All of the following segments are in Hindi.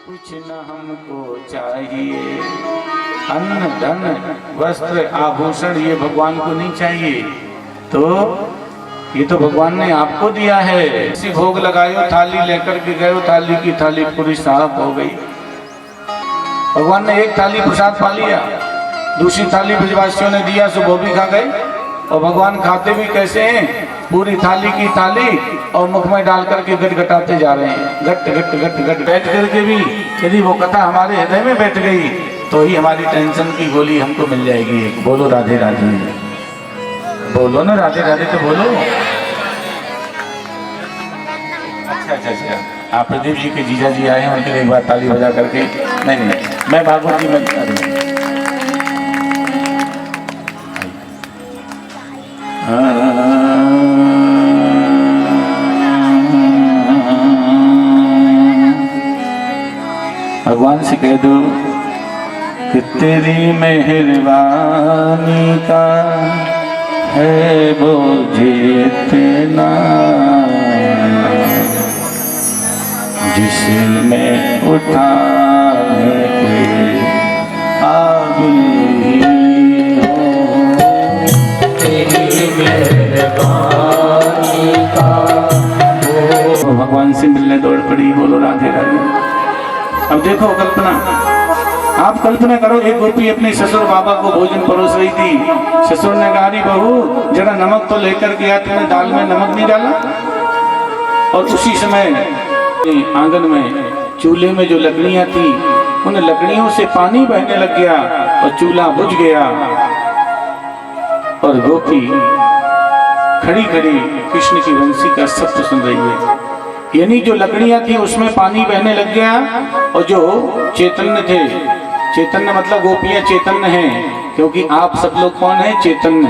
कुछ न हमको चाहिए, अन्न धन वस्त्र आभूषण ये भगवान को नहीं चाहिए। तो ये तो भगवान ने आपको दिया है। इसी भोग लगायो, थाली लेकर के गए, थाली की थाली पूरी साफ हो गई। भगवान ने एक थाली प्रसाद पा लिया, दूसरी थाली ब्रजवासियों ने दिया सो वो भी खा गए। और भगवान खाते भी कैसे हैं, पूरी थाली की थाली और मुख में डाल करके गट गटाते जा रहे हैं। गट गट गट गट बैठ करके भी यदि वो कथा हमारे हृदय में बैठ गई तो ही हमारी टेंशन की गोली हमको मिल जाएगी। बोलो राधे राधे, बोलो ना राधे राधे, तो बोलो। अच्छा अच्छा अच्छा, आप प्रदीप जी के जीजा जी आए हैं, उनके लिए एक बार ताली बजा करके। नहीं, मैं भागवत जी में भगवान से कह दो कि तेरी मेहरबानी का है बोझ इतना, जिसमें उठाने के काबिल भगवान से मिलने दौड़ पड़ी। बोलो राधे राधे। अब देखो कल्पना, आप कल्पना करो, एक गोपी अपने ससुर बाबा को भोजन परोस रही थी। ससुर ने कहा, अरे बहू जरा नमक तो लेकर गया, तुमने दाल में नमक नहीं डाला। और उसी समय आंगन में चूल्हे में जो लकड़ियां थी, उन लकड़ियों से पानी बहने लग गया और चूल्हा बुझ गया। और गोपी खड़ी खड़ी कृष्ण की बंसी का शब्द सुन रही है। यानी जो लकड़ियां थी उसमें पानी बहने लग गया, और जो चैतन्य थे, चैतन्य मतलब गोपियां चैतन्य हैं, क्योंकि आप सब लोग कौन है, चैतन्य।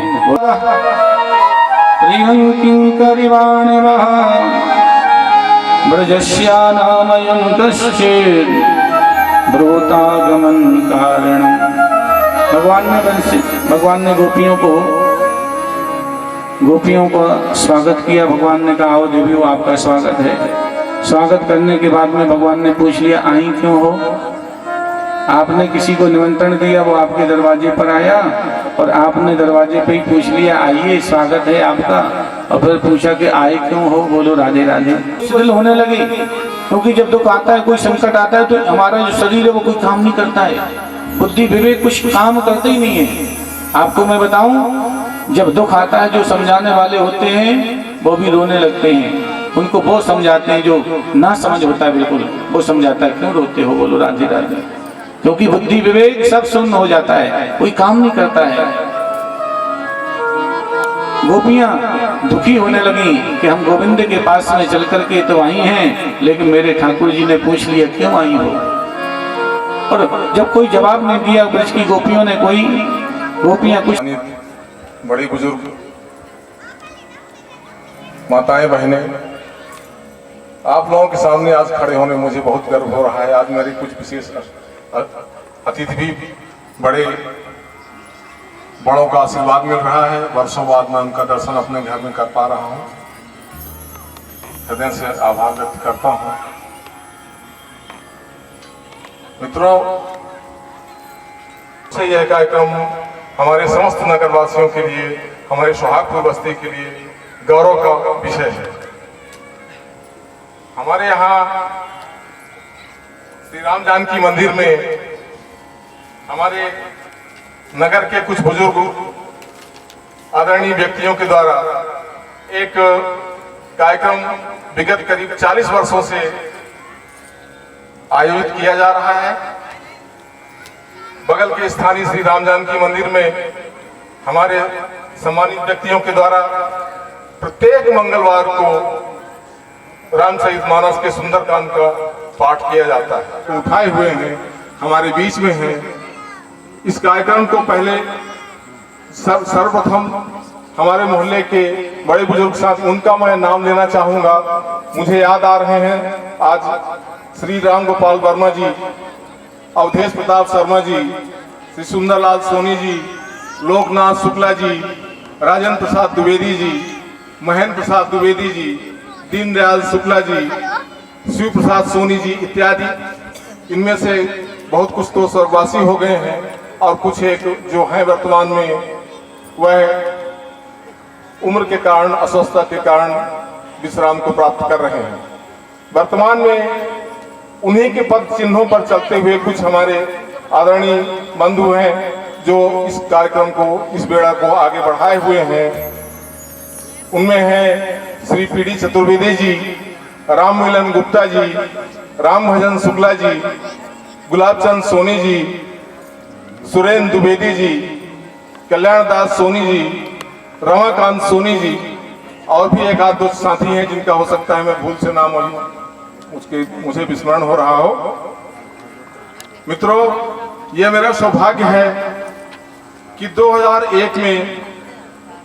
भगवान ने गोपियों को स्वागत किया। भगवान ने कहा, आओ देवियों, आपका स्वागत है। स्वागत करने के बाद में भगवान ने पूछ लिया, आई क्यों हो? आपने किसी को निमंत्रण दिया, वो आपके दरवाजे पर आया, और आपने दरवाजे पे ही पूछ लिया, आइए स्वागत है आपका। और फिर पूछा कि आए क्यों हो? बोलो राधे राधे। दिल होने लगे, क्योंकि जब दुख आता है, कोई संकट आता है, तो हमारा जो शरीर है वो कोई काम नहीं करता है, बुद्धि विवेक कुछ काम करते ही नहीं है। आपको मैं बताऊं, जब दुख आता है, जो समझाने वाले होते हैं वो भी रोने लगते हैं। उनको वो समझाते हैं जो ना समझ होता है, बिल्कुल वो समझाता है, क्यों रोते हो? बोलो राधे राधे। क्योंकि बुद्धि विवेक सब शून्य हो जाता है, कोई काम नहीं करता है। गोपियां दुखी होने लगी कि हम गोविंद के पास में चल करके तो आई हैं, लेकिन मेरे ठाकुर जी ने पूछ लिया, क्यों आई हो? और जब कोई जवाब नहीं दिया ब्रज की गोपियों ने, कोई गोपियां कुछ, बड़ी बुजुर्ग माताएं बहनें, आप लोगों के सामने आज खड़े होने मुझे बहुत गर्व हो रहा है। आज मेरे कुछ विशेष अतिथि भी बड़ों का आशीर्वाद मिल रहा है। वर्षों बाद मैं उनका दर्शन अपने घर में कर पा रहा हूं। हृदय से आभार व्यक्त करता हूं। मित्रों, से यह कार्यक्रम हमारे समस्त नगरवासियों के लिए, हमारे सोहागपुर बस्ती के लिए गौरव का विषय है। हमारे यहाँ श्री राम जानकी मंदिर में हमारे नगर के कुछ बुजुर्ग आदरणीय व्यक्तियों के द्वारा एक कार्यक्रम विगत करीब 40 वर्षों से आयोजित किया जा रहा है। बगल के स्थानीय श्री राम जानकी मंदिर में हमारे सम्मानित व्यक्तियों के द्वारा प्रत्येक मंगलवार को रामचरितमानस के सुंदरकांड का पाठ किया जाता है। उठाए हुए हैं, हमारे बीच में हैं। इस कार्यक्रम को पहले सर्वप्रथम हमारे मोहल्ले के बड़े बुजुर्ग साथ, उनका मैं नाम लेना चाहूंगा। मुझे याद आ रहे हैं आज श्री राम गोपाल वर्मा जी, अवधेश प्रताप शर्मा जी, श्री सुंदरलाल सोनी जी, लोकनाथ शुक्ला जी, राजन प्रसाद द्विवेदी जी, महेंद्र प्रसाद द्विवेदी जी, दीनदयाल शुक्ला जी, शिव प्रसाद सोनी जी इत्यादि। इनमें से बहुत कुछ तो स्वर्गवासी हो गए हैं और कुछ एक जो हैं वर्तमान में वह उम्र के कारण, अस्वस्थता के कारण विश्राम को प्राप्त कर रहे हैं। वर्तमान में उन्हीं के पद चिन्हों पर चलते हुए कुछ हमारे आदरणीय बंधु हैं जो इस कार्यक्रम को, इस बेड़ा को आगे बढ़ाए हुए हैं। उनमें हैं श्री पीडी चतुर्वेदी जी, राम मिलन गुप्ता जी, राम भजन शुक्ला जी, गुलाबचंद सोनी जी, सुरेंद्र द्विवेदी जी, कल्याण दास सोनी जी, रमाकांत सोनी जी और भी एक आध दो साथी हैं जिनका हो सकता है मैं भूल से नाम मुझे विस्मरण हो रहा हो। मित्रों, यह मेरा सौभाग्य है कि 2001 में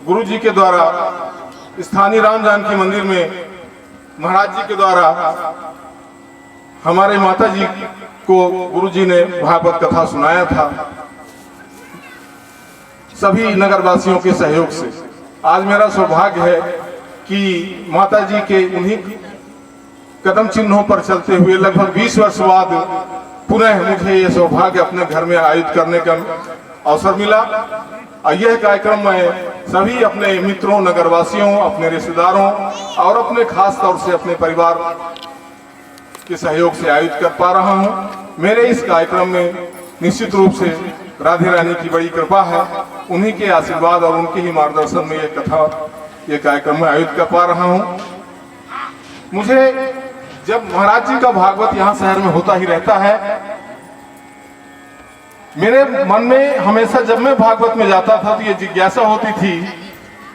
गुरु जी के द्वारा स्थानीय राम जानकी मंदिर में महाराज जी के द्वारा हमारे माता जी को गुरु जी ने भागवत कथा सुनाया था, सभी नगरवासियों के सहयोग से। आज मेरा सौभाग्य है कि माता जी के उन्हीं कदम चिन्हों पर चलते हुए लगभग 20 वर्ष बाद पुनः मुझे ये सौभाग्य अपने घर में आयोजित करने का अवसर मिला। और यह कार्यक्रम मैं सभी अपने मित्रों, नगरवासियों, अपने रिश्तेदारों और अपने खास तौर से अपने परिवार के सहयोग से आयोजित कर पा रहा हूँ। मेरे इस कार्यक्रम में निश्चित रूप से राधे रानी की बड़ी कृपा है। उन्हीं के आशीर्वाद और उनके ही मार्गदर्शन में ये कार्यक्रम में आयोजित कर पा रहा हूँ। मुझे जब महाराज जी का भागवत यहाँ शहर में होता ही रहता है, मेरे मन में हमेशा जब मैं भागवत में जाता था तो ये जिज्ञासा होती थी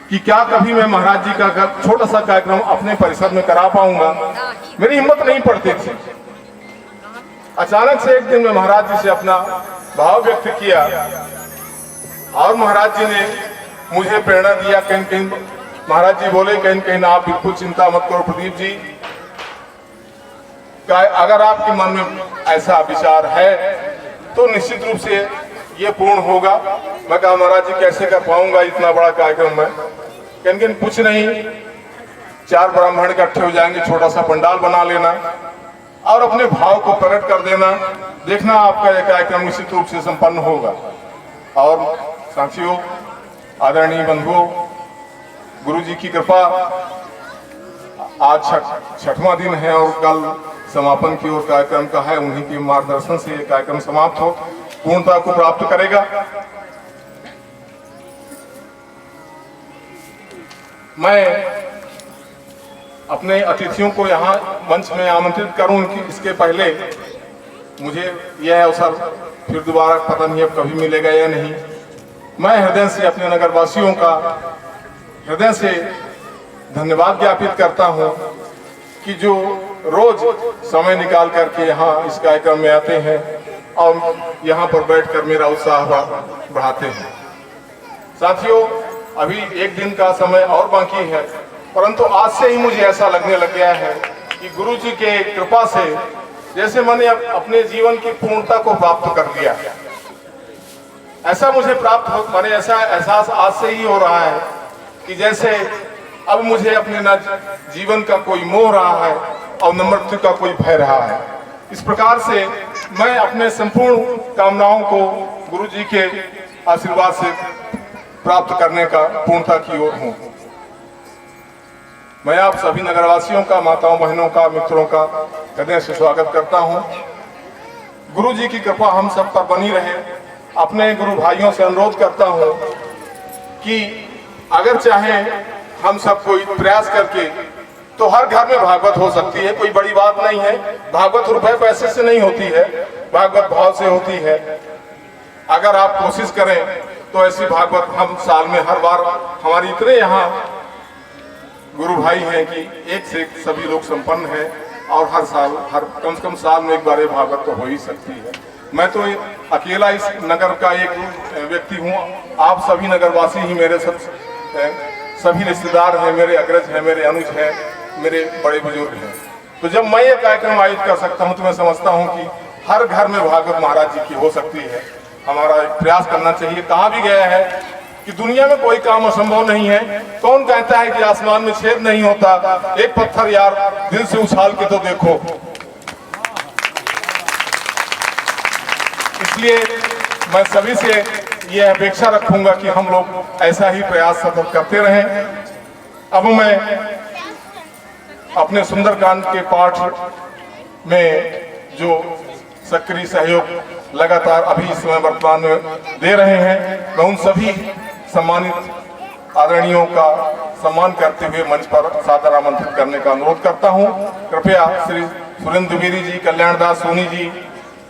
कि क्या कभी मैं महाराज जी का छोटा सा कार्यक्रम अपने परिसर में करा पाऊंगा। मेरी हिम्मत नहीं पड़ती थी। अचानक से एक दिन मैं महाराज जी से अपना भाव व्यक्त किया और महाराज जी ने मुझे प्रेरणा दिया। कहीं कहीं महाराज जी बोले, कहीं कहीं आप बिल्कुल चिंता मत करो प्रदीप जी, अगर आपके मन में ऐसा विचार है तो निश्चित रूप से ये पूर्ण होगा। मैं कहा महाराज जी कैसे कर पाऊंगा इतना बड़ा कार्यक्रम में। कहीं कुछ नहीं, 4 ब्राह्मण इकट्ठे हो जाएंगे, छोटा सा पंडाल बना लेना और अपने भाव को प्रकट कर देना, देखना आपका यह कार्यक्रम निश्चित रूप से संपन्न होगा। और साथियों, आदरणीय बंधुओं, गुरु जी की कृपा, आज छठवां दिन है और कल समापन की ओर कार्यक्रम का है। उन्हीं के मार्गदर्शन से ये कार्यक्रम समाप्त हो पूर्णता को प्राप्त करेगा। मैं अपने अतिथियों को यहाँ मंच में आमंत्रित करूं कि इसके पहले मुझे यह अवसर फिर दोबारा पता नहीं अब कभी मिलेगा या नहीं। मैं हृदय से अपने नगरवासियों का हृदय से धन्यवाद ज्ञापित करता हूं कि जो रोज समय निकाल करके यहाँ इस कार्यक्रम में आते हैं और यहाँ पर बैठकर मेरा उत्साह बढ़ाते हैं। साथियों, अभी एक दिन का समय और बाकी है, परंतु आज से ही मुझे ऐसा लगने लग गया है कि गुरु जी के कृपा से जैसे मैंने अपने जीवन की पूर्णता को प्राप्त कर लिया। ऐसा मुझे मैंने ऐसा एहसास आज से ही हो रहा है कि जैसे अब मुझे अपने न जीवन का कोई मोह रहा है और न मृत्यु का कोई भय रहा है। इस प्रकार से मैं अपने संपूर्ण कामनाओं को गुरु जी के आशीर्वाद से प्राप्त करने का पूर्णता की ओर हूँ। मैं आप सभी नगरवासियों का, माताओं बहनों का, मित्रों का हृदय से स्वागत करता हूँ। गुरु जी की कृपा हम सब पर बनी रहे। अपने गुरु भाइयों से अनुरोध करता हूँ कि अगर चाहे हम सब कोई प्रयास करके तो हर घर में भागवत हो सकती है, कोई बड़ी बात नहीं है। भागवत रुपए पैसे से नहीं होती है, भागवत भाव से होती है। अगर आप कोशिश करें तो ऐसी भागवत हम साल में हर बार, हमारी इतने यहाँ गुरु भाई हैं कि एक से एक सभी लोग संपन्न हैं और हर साल, हर कम से कम साल में एक बार ये भागवत तो हो ही सकती है। मैं तो अकेला इस नगर का एक व्यक्ति हूँ। आप सभी नगरवासी ही मेरे सभी रिश्तेदार हैं, मेरे अग्रज हैं, मेरे अनुज हैं, मेरे बड़े बुजुर्ग हैं। तो जब मैं ये कार्यक्रम आयोजित कर सकता हूँ तो मैं समझता हूँ कि हर घर में भागवत महाराज जी की हो सकती है। हमारा एक प्रयास करना चाहिए। कहा भी गया है कि दुनिया में कोई काम असंभव नहीं है। कौन कहता है कि आसमान में छेद नहीं होता? एक पत्थर यार दिल से उछाल के तो देखो। इसलिए मैं सभी से यह अपेक्षा रखूंगा कि हम लोग ऐसा ही प्रयास सतत करते रहें। अब मैं अपने सुंदरकांड के पाठ में जो सक्रिय सहयोग लगातार अभी इस समय वर्तमान में दे रहे हैं, मैं उन सभी सम्मानित आदरणीयों का सम्मान करते हुए मंच पर सादर आमंत्रित करने का अनुरोध करता हूं। कृपया श्री सुरेंद्र द्विवेदी जी, कल्याण दास सोनी जी,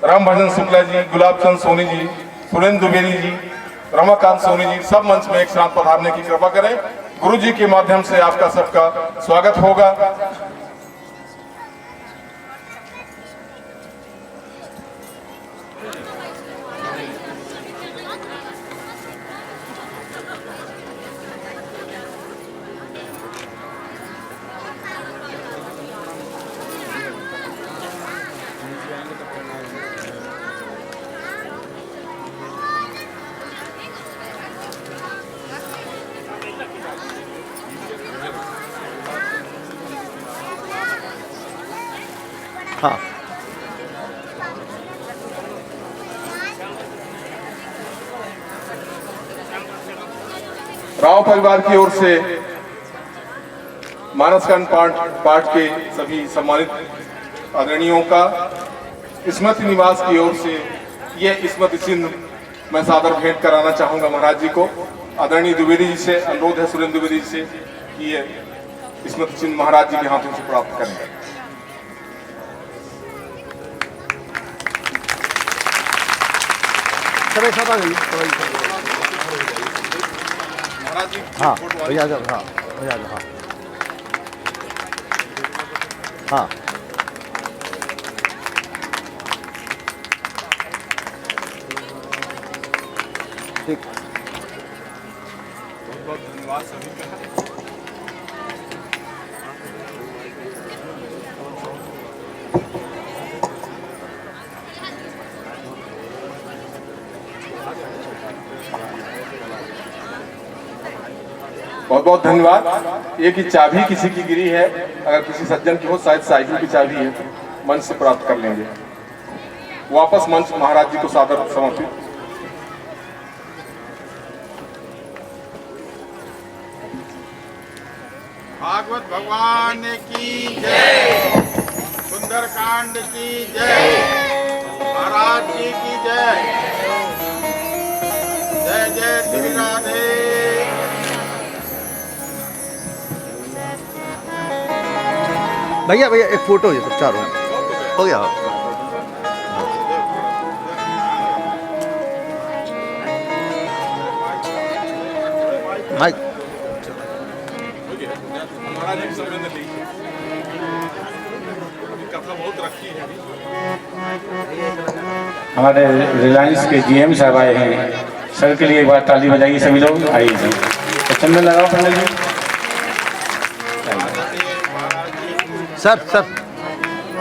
राम भजन शुक्ला जी, गुलाब चंद सोनी जी, सुरेंद्र द्विवेदी जी, रमाकांत सोनी जी सब मंच में एक साथ पधारने की कृपा करें। गुरु जी के माध्यम से आपका सबका स्वागत होगा। हाँ, राव परिवार की ओर से मानसकांड पाठ के सभी सम्मानित आदरणीयों का, स्मृति निवास की ओर से यह स्मृति चिन्ह मैं सादर भेंट कराना चाहूंगा महाराज जी को। आदरणीय द्विवेदी जी से अनुरोध है, सुरेंद्र द्विवेदी जी से, कि यह स्मृति चिन्ह महाराज जी के हाथों से प्राप्त करें। महाराज जी हाँ भैया जाओ, हाँ भैया जाओ, हाँ हाँ ठीक। बहुत बहुत धन्यवाद सभी का। बहुत बहुत धन्यवाद। एक ही चाबी किसी की गिरी है, अगर किसी सज्जन की हो, शायद साइकिल की चाबी है, मंच से प्राप्त कर लेंगे। वापस मंच महाराज जी को सादर समर्पित। भागवत भगवान की जय, सुंदरकांड की जय, महाराज जी की जय, जय जय श्री राधे। भैया भैया एक फोटो है सब चारों में। हो गया। माइक महाराज जी संवेदन लीजिए, कथा बहुत रखी है। हमारे रिलायंस के जीएम साहब आए हैं, सर के लिए एक बार ताली बजाइए सभी लोग। आइए जी, तो चंदन लगाओ पंडित जी। सर सर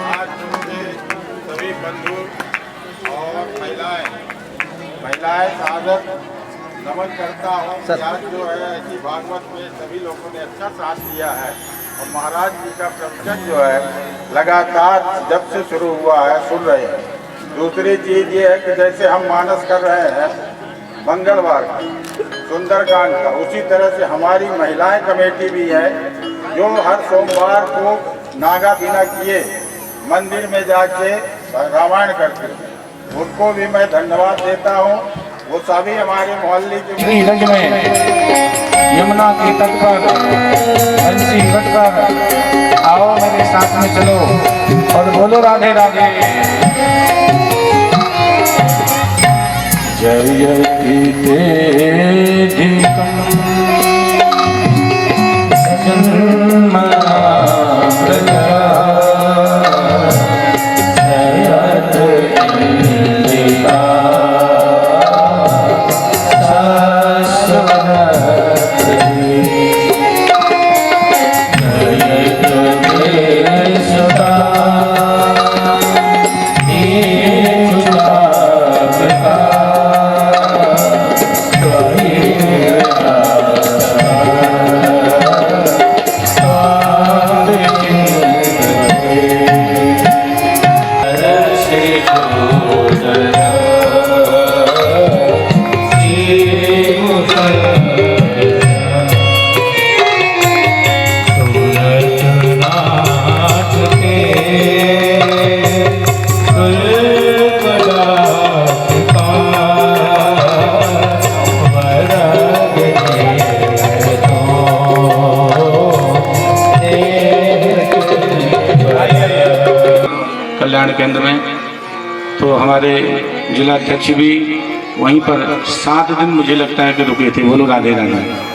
आज मुझे सभी बंधु और महिलाएं सादर नमन करता हूँ। आज जो है ऐसी भागवत में सभी लोगों ने अच्छा साथ दिया है और महाराज जी का प्रवचन जो है लगातार जब से शुरू हुआ है सुन रहे हैं। दूसरी चीज़ ये है कि जैसे हम मानस कर रहे हैं मंगलवार का सुंदरकांड का, उसी तरह से हमारी महिलाएं कमेटी भी है जो हर सोमवार को नागा बिना किए मंदिर में जाके रामायण करते हैं। उनको भी मैं धन्यवाद देता हूँ। वो सभी हमारे मोहल्ले के श्रीरंग में यमुना के तट पर बंसी बटकर आओ मेरे साथ में चलो और बोलो राधे राधे। जयति तेधिकं जन्म कल्याण केंद्र में, तो हमारे जिलाध्यक्ष भी वहीं पर 7 दिन मुझे लगता है कि रुके थे। बोलो राधे राधे।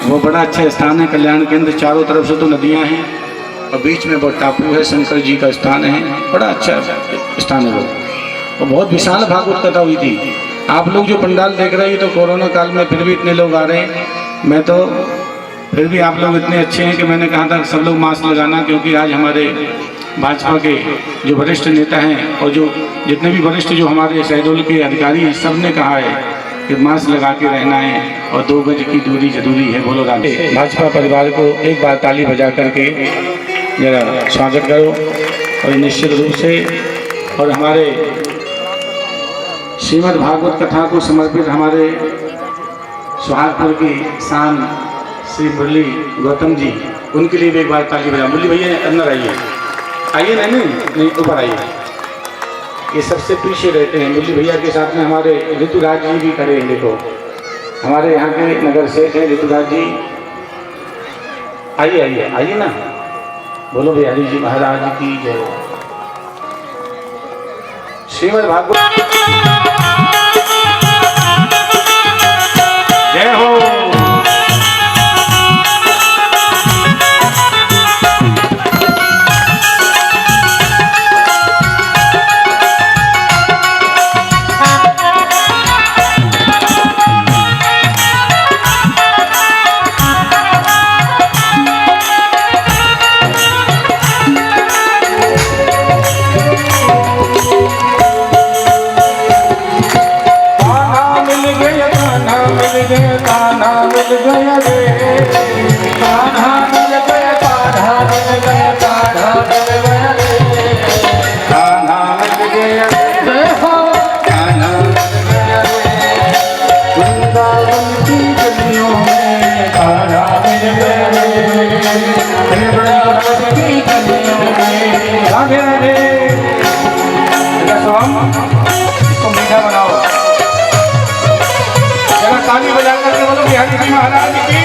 वो बड़ा अच्छा स्थान है कल्याण केंद्र, चारों तरफ से तो नदियाँ हैं और बीच में वो टापू है, शंकर जी का स्थान है, बड़ा अच्छा स्थान है वो। और बहुत विशाल भागवत कथा हुई थी। आप लोग जो पंडाल देख रहे हैं तो कोरोना काल में फिर भी इतने लोग आ रहे हैं, मैं तो फिर भी आप लोग इतने अच्छे हैं कि मैंने कहा था सब लोग मास्क लगाना, क्योंकि आज हमारे भाजपा के जो वरिष्ठ नेता हैं और जो जितने भी वरिष्ठ जो हमारे शहडोल के अधिकारी हैं, सब ने कहा है कि मास्क लगा के रहना है और 2 गज की दूरी जरूरी है। बोलो राधे। भाजपा परिवार को एक बार ताली बजा करके जरा स्वागत करो। और निश्चित रूप से और हमारे श्रीमद् भागवत कथा को समर्पित हमारे सुहागपुर की शान श्री मुरली गौतम जी, उनके लिए भी एक बार ताली बजा। मुरली भैया अंदर आइए, आइए ना, नहीं ऊपर आइए, ये सबसे पीछे रहते हैं। मुरली भैया के साथ में हमारे ऋतुराज जी भी खड़े हैं। देखो हमारे यहाँ के नगर सेठ हैं ऋतुराज जी, आइए आइए आइए ना। बोलो बिहारी जी महाराज की जय। श्रीमद् भागवत जय हो। इसको मीठा बनाओ, जरा ताली बजा करके बोलो बिहारी जी महाराज की।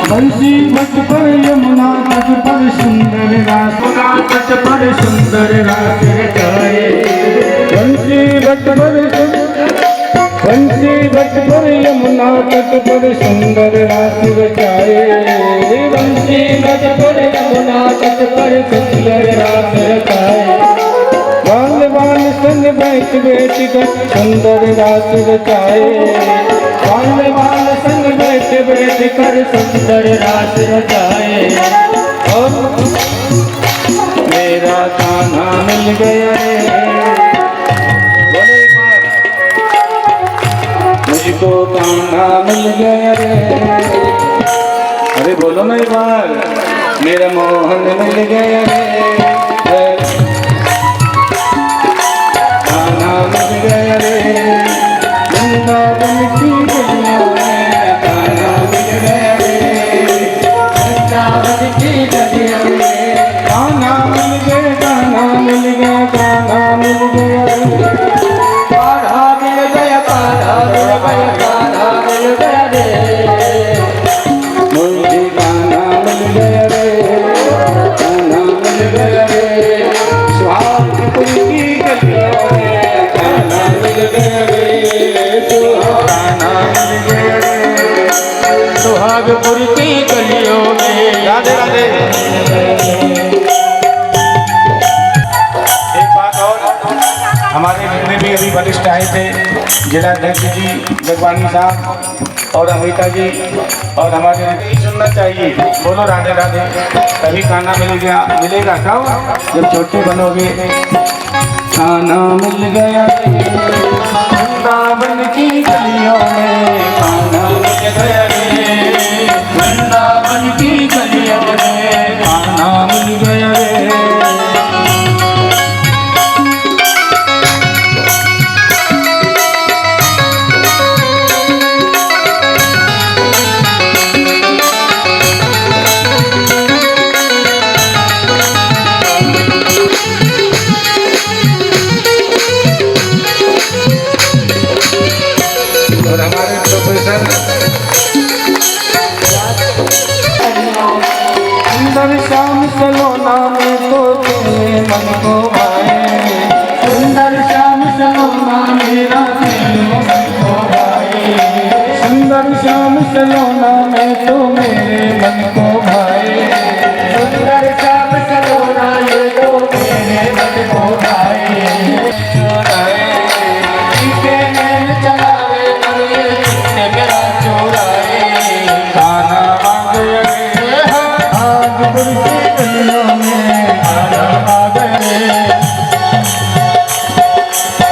बंसी तट पर यमुना तट पर सुंदर रास्ता, तट पर सुंदर रात रचाए। बंसी तट पर यमुना तट पर सुंदर रात रचाए। बंसी तट पर यमुना तट पर सुंदर रात रचाए। बाल बाल संग बैठ बैठ कर सुंदर रात रचाए। बाल बाल संग बैठ बैठ कर सुंदर रात रचाए। और मेरा कान्हा मिल गया रे, मुझको कान्हा मिल गया रे। अरे बोलो ना एक बार, मेरा मोहन मिल गया रे, कान्हा मिल गया रे। वृंदावन की गलियों में कान्हा मिल गया रे, वृंदावन की गलियों में कान्हा मिल गया, कान्हा मिल गया, कान्हा मिल गया रे। कान्हा मिल गया, कान्हा मिल गया, कान्हा मिल गया रे। मुझे कान्हा मिल गया रे, कान्हा मिल गया रे। सुहागपुर की गलियों में कान्हा मिल गया रे, कान्हा मिल गया रे। सुहागपुर की गलियों में। राधे राधे। एक बात और, हमारे जितने भी अभी वरिष्ठ आए थे, जिलाध्यक्ष जी जगवानी साहब और अमिता जी और हमारे नहीं सुनना चाहिए। बोलो राधे राधे। तभी खाना मिलेगा कब, जब छोटे बनोगे। खाना मिल गया वृंदावन की गलियों में, खाना मिल गया रे। वृंदावन की गलियों में खाना मिल गया रे। सर। सुंदर श्याम सलोना में तो तेरे मन को भाए, सुंदर श्याम सलोना मेरा तेरे मन को भाए, सुंदर श्याम सलोना में तो मेरे मन को भाए, सुंदर श्याम सलोना ये तो मेरे मन को भाए। चुराए इनके नैन चलावे पर ये किसने मेरा चुराए, खाना मांग आज गुरु की गलियों में खाना आ गए।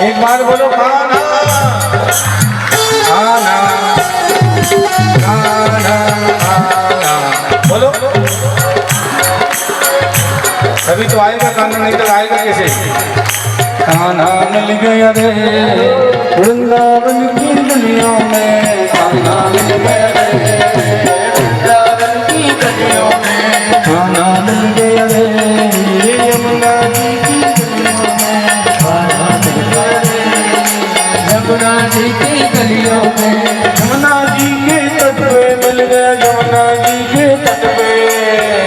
एक बार बोलो खाना खाना खाना खाना बोलो। अभी तो आएगा खाना, नहीं तो आएगा कैसे? खाना मिल गया रे वृंदावन की गलियों में, खाना मिल गया रे वृंदावन की गलियों में, खाना मिल गया रे यमुना जी की गलियों में, खाना मिल गया रे यमुना जी की गलियों में, यमुना जी के तट पे मिल गया, यमुना जी के तट पे,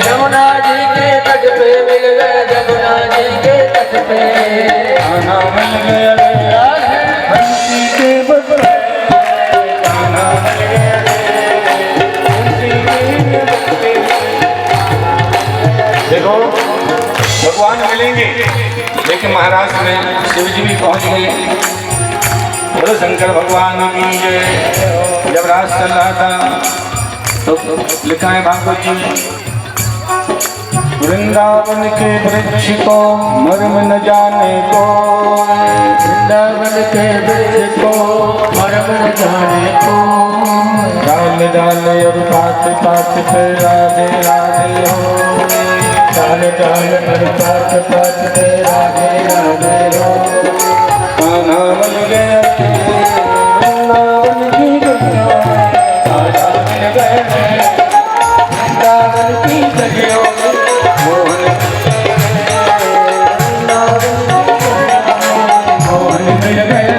यमुना जी के तट पे मिल गया, यमुना जी के तट पे खाना मिल गया रे बंसी के बदले, खाना मिल गया रे बंसी के बदले। देखो भगवान मिलेंगे, लेकिन महाराष्ट्र में शिव जी भी पहुंच गए। बोलो शंकर भगवान की जय। जब राज चल रहा था तो लिखा है भागवत जी, वृंदावन के वृक्ष को मर्म न जाने को, वृंदावन के वृक्ष को मर्म न जाने को, डाल डाल और पात पात पे राधे राधे हो, डाल डाल और पात पात पे राधे राधे हो। खाना मिल गया वृंदावन की गलियों में, खाना मिल गया वृंदावन की गलियों में, मोहन मिल गए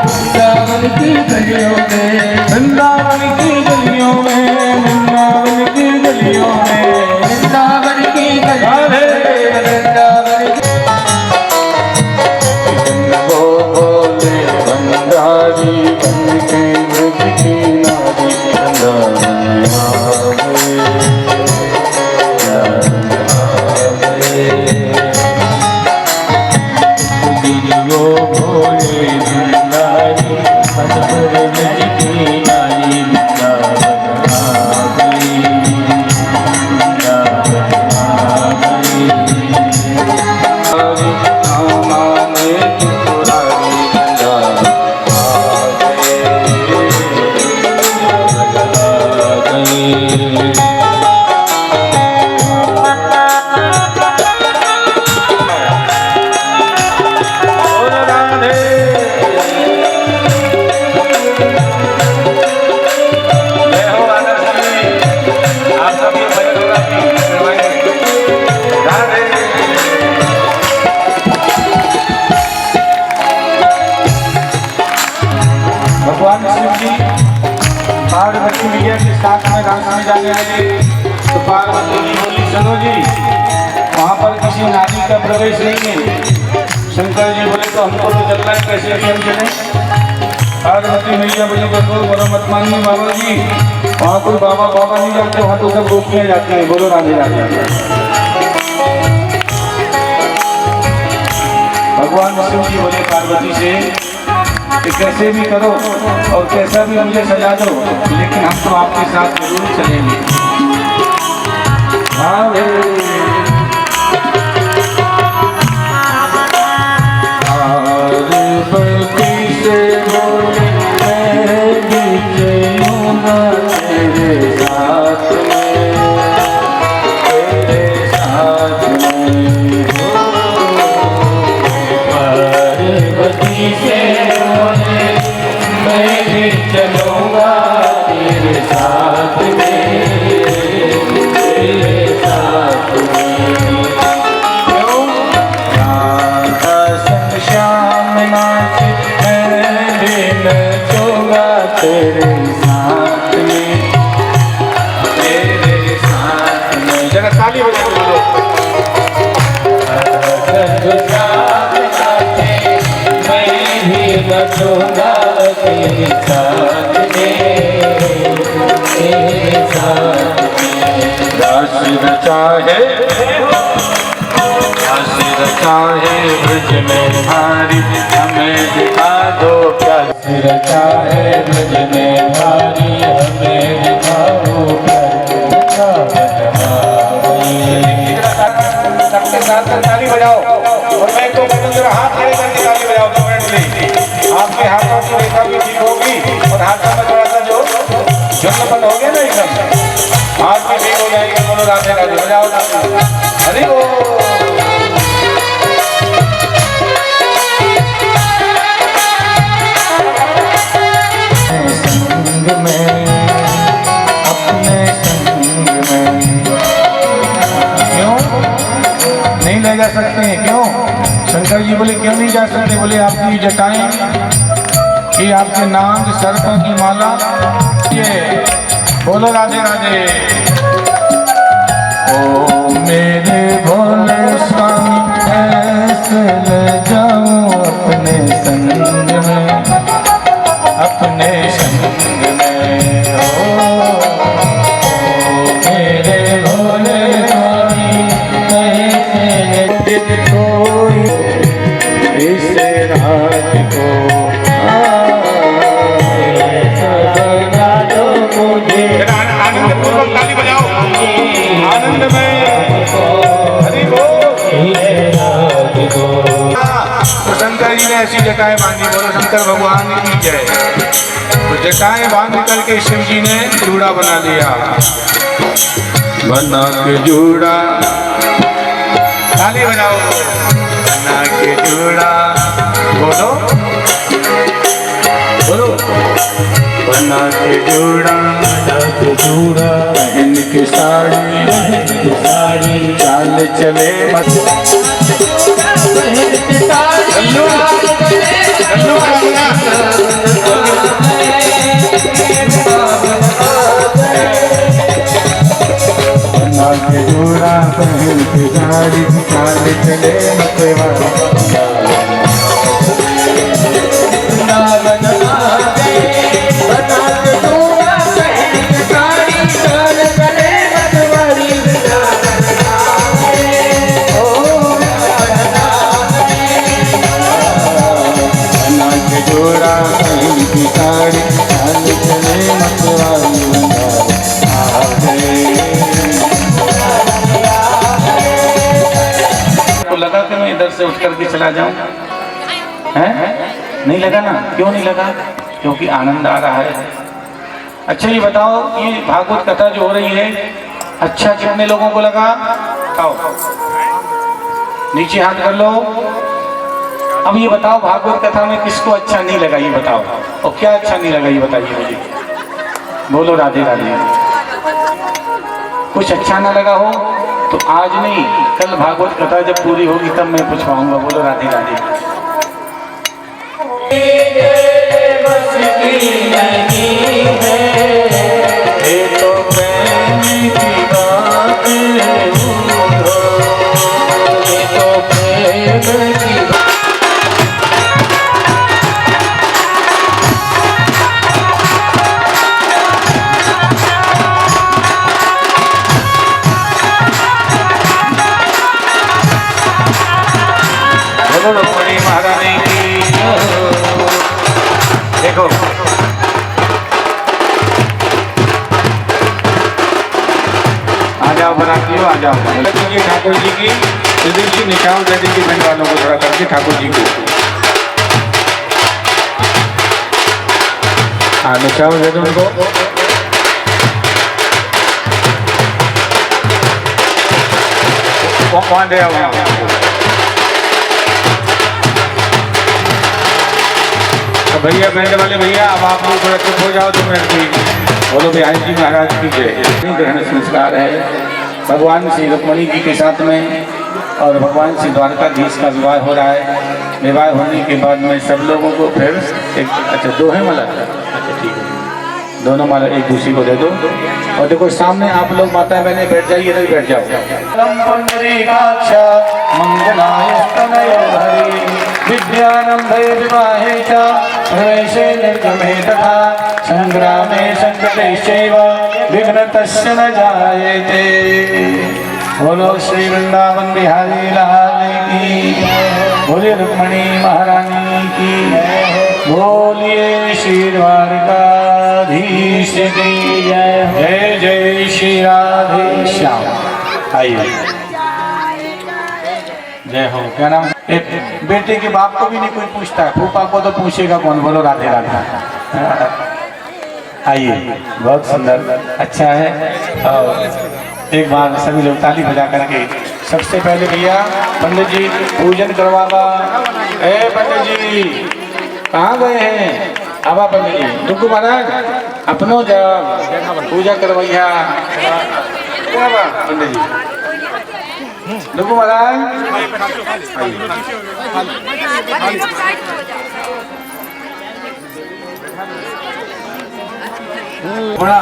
वृंदावन की गलियों में, वृंदावन की गलियों में, वृंदावन की गलियों में, वृंदावन की गलियों में, वृंदावन बोले बंदारी बन के ब्रज की नारी, वृंदावन भोले भंडारी पदपुर ब्रज की नारी, भगवान शिव जी पार्वती मैया के साथ में रास में जाने लगे तो पार्वती जी बोली चलो जी, वहाँ पर किसी नारी का प्रवेश नहीं है। शंकर जी बोले तो हमको तो चलना है, कैसे हम चले? पार्वती मैया बोली बोलो बोलो मत मानिए बाबा जी, वहाँ कोई बाबा बाबा नहीं जाते, वहाँ तो सब गोपियाँ जाती हैं। बोलो राधे राधे। भगवान शिव जी बोले पार्वती से कि कैसे भी करो और कैसा भी मुझे सजा दो, लेकिन हम तो आपके साथ जरूर चलेंगे। पार्वती से बोले मैं भी चलूँगा तेरे साथ में, तेरे साथ में। पार्वती से मैं भी चलूँगा तेरे साथ में, तेरे साथ में। क्यों? राधा संग श्याम नाच मैं भी नचूँगा तेरे साथ में, तेरे साथ में। जरा ताली बजा के बोलो। मैं भी बचूंगा तेरे साथ में, तेरे साथ में। रास रचा है, रास रचा है ब्रज में भारी, हमें दिखा दो प्यार। रचा है ब्रज में भारी, हमें दिखाओ सबके साथ में ताली बजाओ और मैं तो बोलूँ जरा हाथ खड़े करके ताली बजाओ 2 मिनट लिए। आपके हाथों की रेखा भी ठीक होगी और हाथों में थोड़ा सा जो झुंडपन हो गया ना एकदम, हाथ भी ठीक हो जाएगी। बोलो राधे राधे बजाओ ताली। हरि बोल। संग में, अपने संग में। क्यों नहीं ले जा सकते हैं? क्यों? शंकर जी बोले क्यों नहीं जा सकते? बोले आपकी जटाएं, कि आपके नाग सर्पों की माला, ये बोलो राधे राधे। ओ मेरे भोले स्वामी, ऐसे ले जाऊं अपने संग में, अपने संग में। ओ मेरे भोले स्वामी, ऐसे ले कोई इस रात को सजा दो मुझे। आनंद पूर्वक ताली बजाओ, आनंद में। हरि बोल। तो शंकर जी ने ऐसी जटाएं बांधी, बोलो शंकर भगवान की जय। तो जटाएं बांध करके शिव जी ने जूड़ा बना लिया, बना के जूड़ा, ताली बजाओ। बना के जूड़ा, बोलो बोलो। बना के जूड़ा, पहन के साड़ी, चाल चले मत। गल्लू का बना। बना के जूड़ा, पहन के साड़ी, चाल चले मतवाला। लगा कि मैं इधर से उठ करके चला जाऊं? हैं? नहीं लगा ना? क्यों नहीं लगा? क्योंकि आनंद आ रहा है। अच्छा ये बताओ, ये भागवत कथा जो हो रही है, अच्छा कितने लोगों को लगा? आओ नीचे हाथ कर लो। अब ये बताओ भागवत कथा में किसको अच्छा नहीं लगा, ये बताओ। और क्या अच्छा नहीं लगा ये बताइए मुझे। बोलो राधे राधे। कुछ अच्छा ना लगा हो तो आज नहीं, कल भागवत कथा जब पूरी होगी तब मैं पूछवाऊंगा। बोलो राधे राधे। बोलो रुक्मणी महारानी की। देखो आ जाओ बरातियों, आ जाओ। कीजिए ठाकुर जी की, सुधीर जी निशान दे दीजिए बहन वालों को थोड़ा करके ठाकुर जी को। हाँ निशान दे दो उनको। वहाँ दे आओ। भैया बैंड वाले भैया, अब आप लोग थोड़ा चुप हो जाओ 2 मिनट की। बोलो बिहारी जी महाराज की जय। ग्रहण संस्कार है भगवान श्री रुक्मणी जी के साथ में, और भगवान श्री द्वारकाधीश का विवाह हो रहा है। विवाह होने के बाद में सब लोगों को फिर एक, अच्छा 2 है मला, अच्छा ठीक है। दोनों माला एक दूसरी को दे दो। और देखो सामने आप लोग माता बहने बैठ जाइए, नहीं बैठ जाओ। मंगलाय स्तनयो हरि विद्यारंभे विवाहे च प्रवेशे निर्गमे तथा संग्रामे संकटेश्चैव विघ्नतस्य न जायते। बोलो श्री वृंदावन बिहारी लाल की, बोलिए रुक्मणी महारानी की, बोलिए श्री द्वारकाधीश की जय। जय श्री राधे श्याम। आइए, जय हो। क्या नाम? बेटे के बाप को भी नहीं कोई पूछता है, फूफा को तो पूछेगा कौन? बोलो राधे राधे। आइए, बहुत सुंदर, अच्छा है। और एक बार सभी लोग ताली बजा करके, सबसे पहले भैया पंडित जी पूजन करवावा। ए पंडित जी कहाँ गए हैं? आवा पंडित जी, दुग्गू महाराज अपनो जब पूजा करवैया पंडित जी। दुग्गू महाराज बड़ा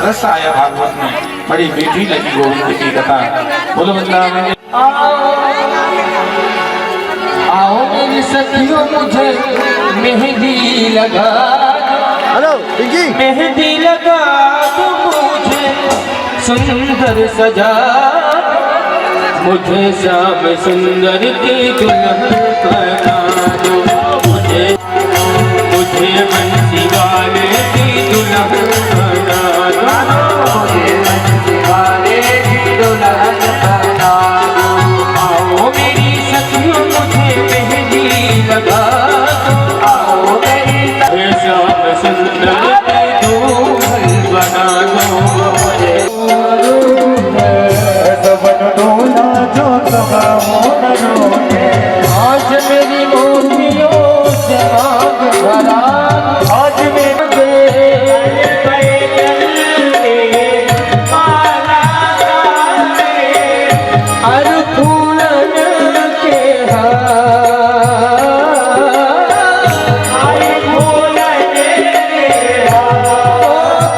रस आया भागवत में, बड़ी मीठी लगी गोविंद की कथा। बोलो वृंदावन। आओ मेरी सखियों मुझे मेहंदी लगा, हेलो पिंकी, मेहंदी लगा दो मुझे सुंदर सजा, मुझे श्याम सुंदर की दुल्हन बना दो, मुझे बंसी वाले की दुल्हन बना दो, मुझे बंसी वाले की दुल्हन बना दो। आओ मेरी सखियों मुझे मेहंदी लगा दो, आओ मेरी श्याम सुंदर की दुल्हन बना दो, मुझे आज मेरी मोतियों से आग भरा, आज मेरे हर फूलन के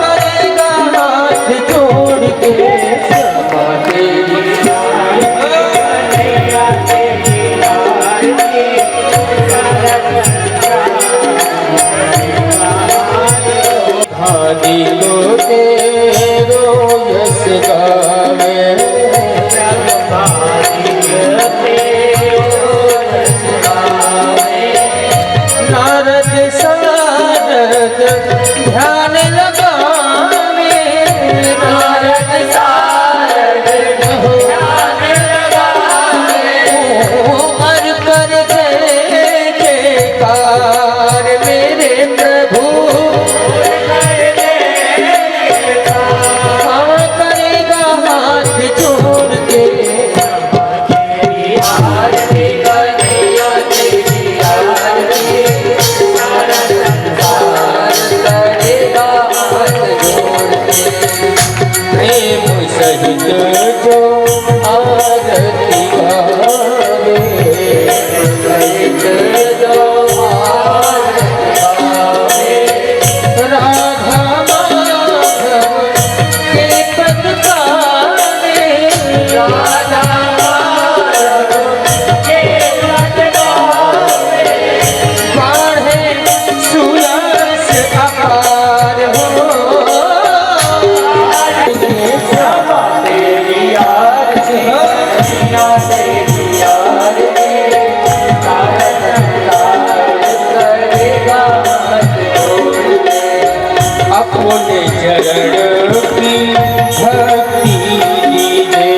करेगा हाथ जोड़ के नारद सारद ध्यान लगा, नारद सारद ध्यान लगा, और कर जय जयकार मेरे प्रभु, करेगा हाथ जोड़ के सहित जो आरती गावे, सहित जो आरती गावे, राधा माधव के पद गावे, राधा माधव के पद गावे, बाढ़े सुयस अपार हो, अपने चरण की भक्ति लीजिए,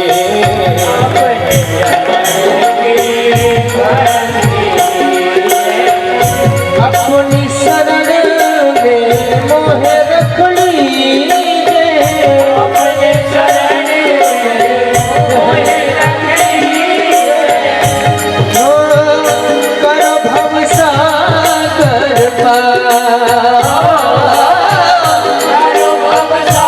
अपनी शरण में मोह रख लीजिए, अपने शरण में मोह रख लीजिए, करो भव सागर पार, करो भव सागर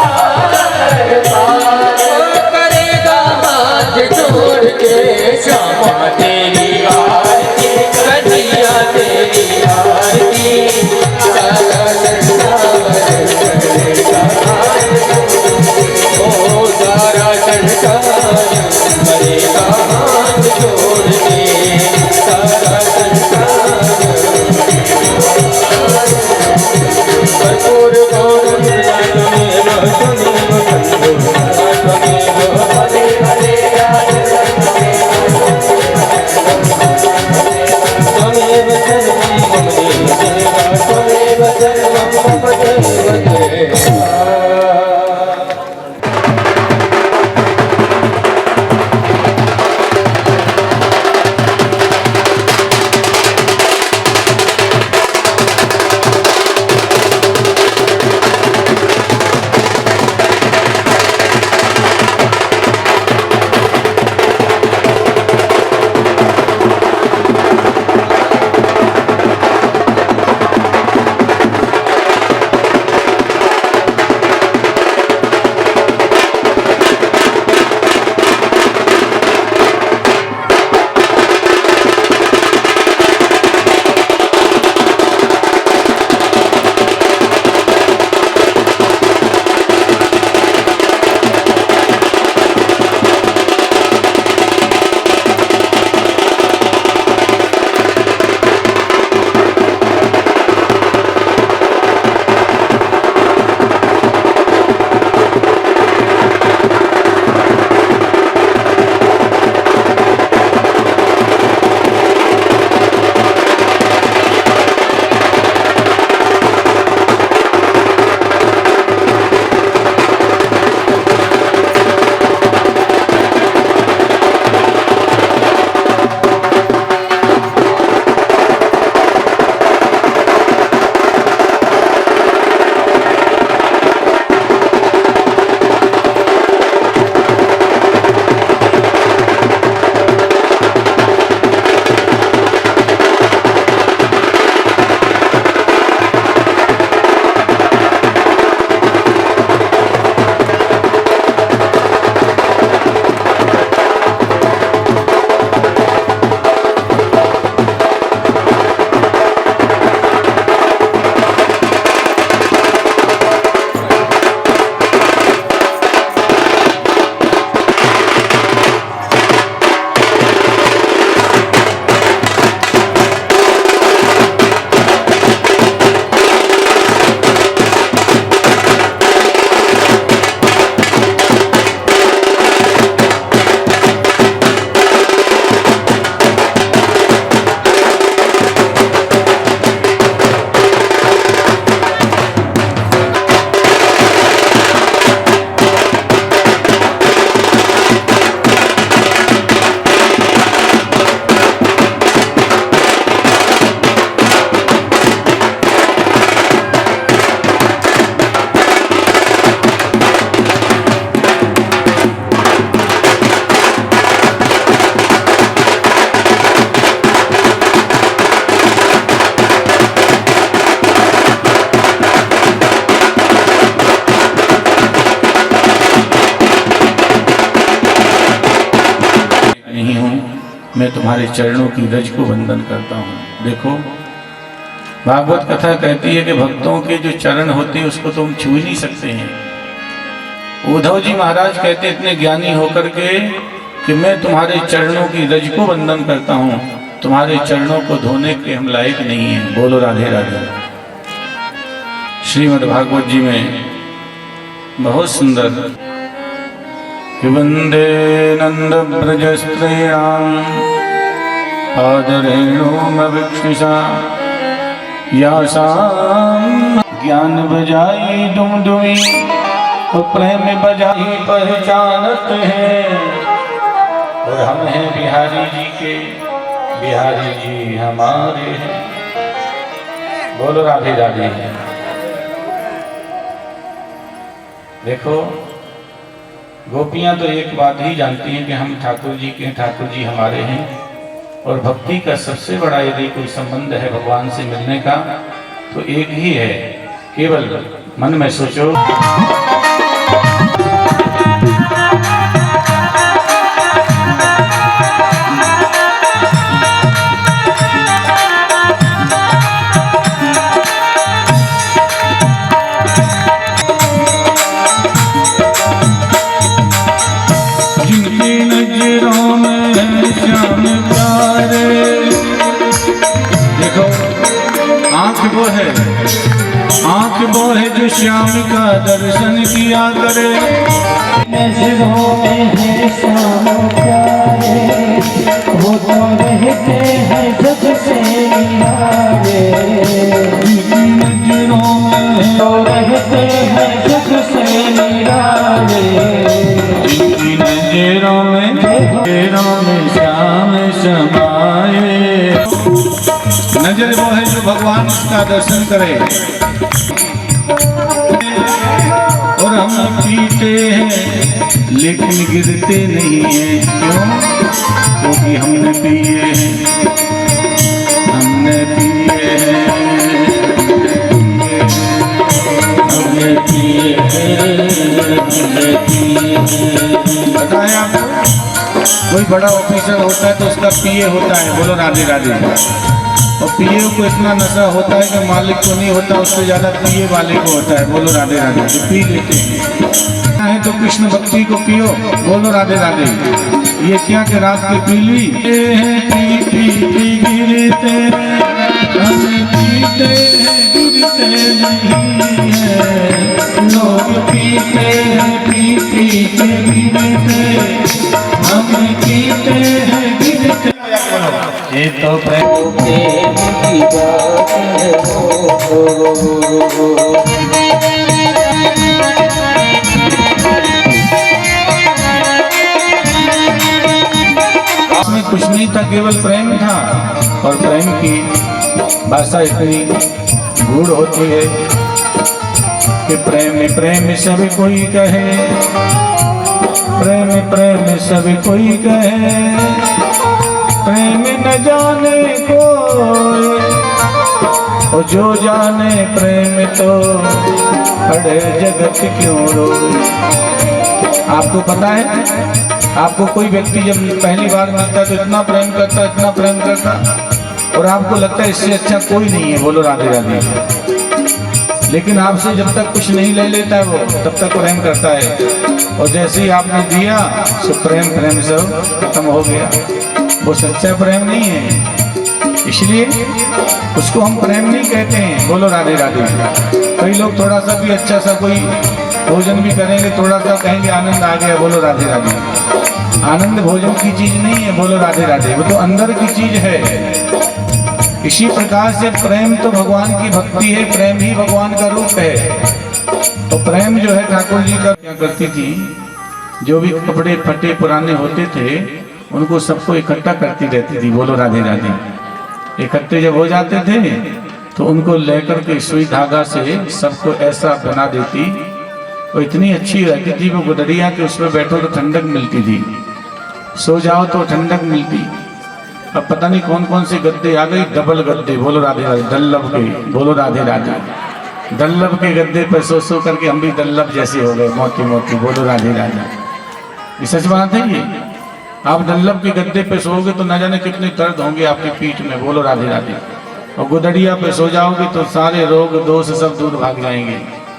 मैं तुम्हारे चरणों की रज को वंदन करता हूँ। देखो भागवत कथा कहती है कि भक्तों के जो चरण होते हैं उसको तुम छू ही नहीं सकते हैं। उद्धव जी महाराज कहते इतने ज्ञानी होकर के कि मैं तुम्हारे चरणों की रज को वंदन करता हूँ, तुम्हारे चरणों को धोने के हम लायक नहीं हैं। बोलो राधे राधे। श्रीमद् भागवत जी में बहुत सुंदर कि वंदे नंद ब्रज स्त्रीणाम आदरेणुमवीक्षिषा यासाम ज्ञान बजाई डुमडुमी और प्रेम बजाई पहचानत है। और हम हैं बिहारी जी के, बिहारी जी हमारे हैं। बोलो राधे राधे। देखो गोपियां तो एक बात ही जानती हैं कि हम ठाकुर जी के, ठाकुर जी हमारे हैं। और भक्ति का सबसे बड़ा यदि कोई संबंध है भगवान से मिलने का तो एक ही है, केवल मन में सोचो। आँख वो है जो श्याम का दर्शन किया करे। नजरों में है श्याम प्यारे, वो तो रहते हैं जग से निराले। नजरों में तो रहते हैं जग से निराले। नजरों में श्याम समाए। नजर वो है जो भगवान उसका दर्शन करे। और हम पीते हैं लेकिन गिरते नहीं हैं। क्यों? क्योंकि हमने पिए हैं, हमने पिए हैं, हमने पिए हैं। बताएं आपको कोई बड़ा ऑफिसर होता है तो उसका पीए होता है। बोलो राधे राधे। और पीए को इतना नशा होता है कि मालिक को नहीं होता, उससे ज्यादा पीए वाले को होता है। बोलो राधे राधे। तो पी लेते हैं तो कृष्ण भक्ति को पियो। बोलो राधे राधे। ये क्या कि रात की पीली पी पी पी गिरते, हम पीते हैं गिरते नहीं है। लोग पीते हैं पी पी के गिरते, हम पीते हैं गिरते। ये तो प्रेम की बात है। उसमें कुछ नहीं था, केवल प्रेम था। और प्रेम की भाषा इतनी गूढ़ होती है कि प्रेम प्रेम सब कोई कहे, प्रेम प्रेम सब कोई कहे, प्रेम न जाने कोई, और जो जाने प्रेम तो अड़े जगत क्यों रोए। आपको पता है, आपको कोई व्यक्ति जब पहली बार मिलता तो इतना प्रेम करता, इतना प्रेम करता, और आपको लगता है इससे अच्छा कोई नहीं है। बोलो राधे राधे। लेकिन आपसे जब तक कुछ नहीं ले लेता है वो, तब तक प्रेम करता है। और जैसे ही आपने दिया तो प्रेम प्रेम सब खत्म हो गया। वो सच्चा प्रेम नहीं है, इसलिए उसको हम प्रेम नहीं कहते हैं। बोलो राधे राधे। कई लोग थोड़ा सा भी अच्छा सा कोई भोजन भी करेंगे, थोड़ा सा कहेंगे आनंद आ गया। बोलो राधे राधे। आनंद भोजन की चीज नहीं है। बोलो राधे राधे। वो तो अंदर की चीज है। इसी प्रकार से प्रेम तो भगवान की भक्ति है, प्रेम ही भगवान का रूप है। तो प्रेम जो है ठाकुर जी का क्या करती थी, जो भी कपड़े फटे पुराने होते थे उनको सबको इकट्ठा करती रहती थी। बोलो राधे राधे। इकट्ठे जब हो जाते थे तो उनको लेकर के सुई धागा से सबको ऐसा बना देती, और इतनी अच्छी रहती थी वो गुदड़िया के उसमें बैठो तो ठंडक मिलती थी, सो जाओ तो ठंडक मिलती। अब पता नहीं कौन कौन से गद्दे आ गए, डबल गद्दे। बोलो राधे राधे। डल्लब के। बोलो राधे राधे। डल्लब के गद्दे पर सो करके हम भी डल्लब जैसे हो गए, मोती मोती। बोलो राधे राधे। ये सच बात है ये। आप डल्लब के गद्दे पे सोओगे तो न जाने कितने दर्द होंगे आपकी पीठ में। बोलो राधे राधे। और गुदड़िया पे सो जाओगे तो सारे रोग दोष सब दूर भाग जाएंगे।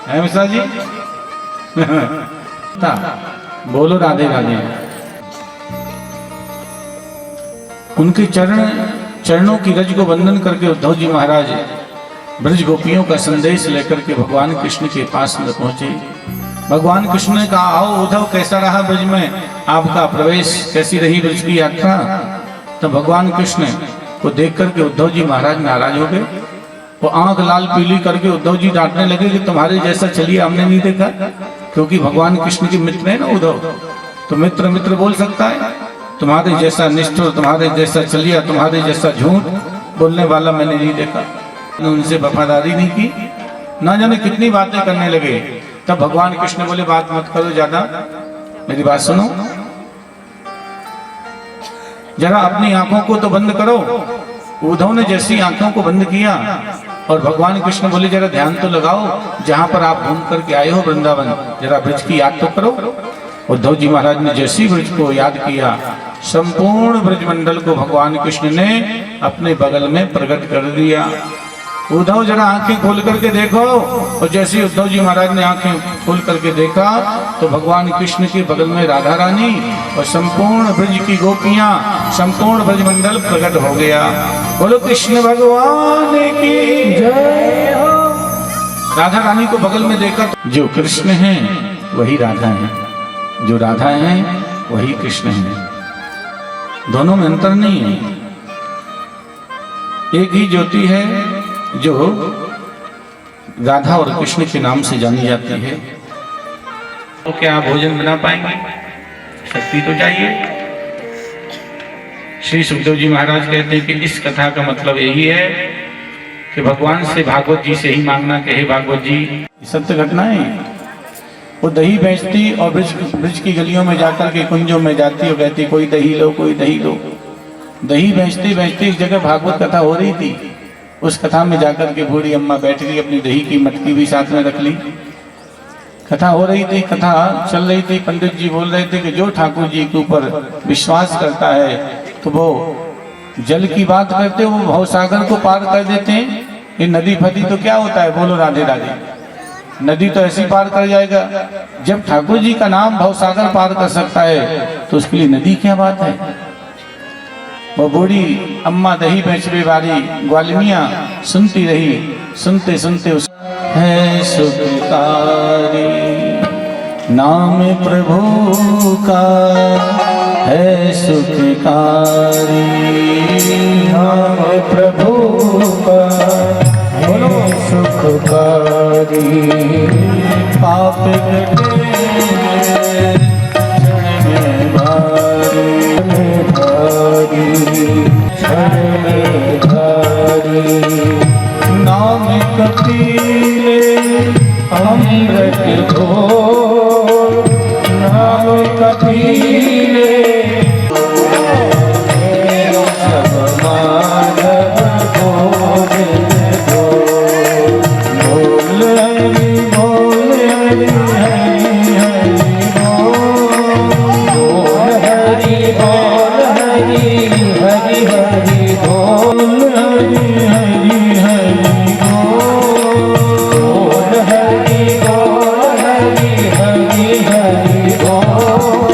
है मिश्रा जी? बोलो राधे राधे। उनके चरणों की रज को वंदन करके उद्धव जी महाराज ब्रज गोपियों का संदेश लेकर के भगवान कृष्ण के पास में पहुंचे। भगवान कृष्ण ने कहा, आओ उद्धव, कैसा रहा ब्रज में आपका प्रवेश, कैसी रही ब्रज की यात्रा? तो भगवान कृष्ण को देख करके उद्धव जी महाराज नाराज हो गए। वो आंख लाल पीली करके उद्धव जी डांटने लगे कि तुम्हारे जैसा चलिए हमने नहीं देखा। क्योंकि भगवान कृष्ण के मित्र है ना उद्धव, तो मित्र मित्र बोल सकता है। तुम्हारे जैसा निष्ठुर, तुम्हारे जैसा चलिया, तुम्हारे जैसा झूठ बोलने वाला मैंने नहीं देखा। उनसे वफादारी नहीं की, ना जाने कितनी बातें करने लगे। तब भगवान कृष्ण बोले, बात मत करो ज्यादा, मेरी बात सुनो, जरा अपनी आंखों को तो बंद करो। उद्धव ने जैसी आंखों को बंद किया और भगवान कृष्ण बोले, जरा ध्यान तो लगाओ, जहां पर आप घूम करके आए हो वृंदावन, जरा ब्रज की याद तो करो। उद्धव जी महाराज ने जैसी ब्रज को याद किया, संपूर्ण ब्रजमंडल को भगवान कृष्ण ने अपने बगल में प्रकट कर दिया। उद्धव जरा आंखें खोल करके देखो। और जैसे उद्धव जी महाराज ने आंखें खोल करके देखा तो भगवान कृष्ण के बगल में राधा रानी और संपूर्ण ब्रज की गोपियां, संपूर्ण ब्रजमंडल प्रकट हो गया। बोलो कृष्ण भगवान की जय हो। राधा रानी को बगल में देखा, जो कृष्ण हैं वही राधा हैं, जो राधा हैं वही कृष्ण हैं, दोनों में अंतर नहीं है। एक ही ज्योति है जो राधा और कृष्ण के नाम से जानी जाती है। तो क्या आप भोजन बना पाएंगे? शक्ति तो चाहिए। श्री सुखदेव जी महाराज कहते हैं कि इस कथा का मतलब यही है कि भगवान से, भागवत जी से ही मांगना कि हे भागवत जी, सत्य घटना है। वो दही बेचती और ब्रज की गलियों में जाकर के कुंजों में जाती और कहती, कोई दही लो, कोई दही लो। दही बेचती बेचती एक जगह भागवत कथा हो रही थी। उस कथा में जाकर के बूढ़ी अम्मा बैठ गई, अपनी दही की मटकी भी साथ में रख ली। कथा हो रही थी, कथा चल रही थी। पंडित जी बोल रहे थे कि जो ठाकुर जी के ऊपर विश्वास करता है तो वो जल की बात करते, वो भवसागर को पार कर देते हैं। ये नदी फदी तो क्या होता है? बोलो राधे राधे। नदी तो ऐसी पार कर जाएगा। जब ठाकुर जी का नाम भवसागर पार कर सकता है तो उसके लिए नदी क्या बात है? वो बूढ़ी अम्मा दही बेचने वाली ग्वालिनियां सुनती रही। सुनते सुनते उस है सुखकारी नाम प्रभु का, है सुखकारी नाम प्रभु का, बोलो सुखकारी। पाप कटे नाम कपीले अमृत घोर, नाम कपीले सब माधव गोविंद घोर। बोल हरि बोल हरि हरि हरि बोल, बोल हरि बोल हरि हरि हरि बोल, हरि हरि हरि बोल, बोल हरि बोल हरि हरि हरि बोल।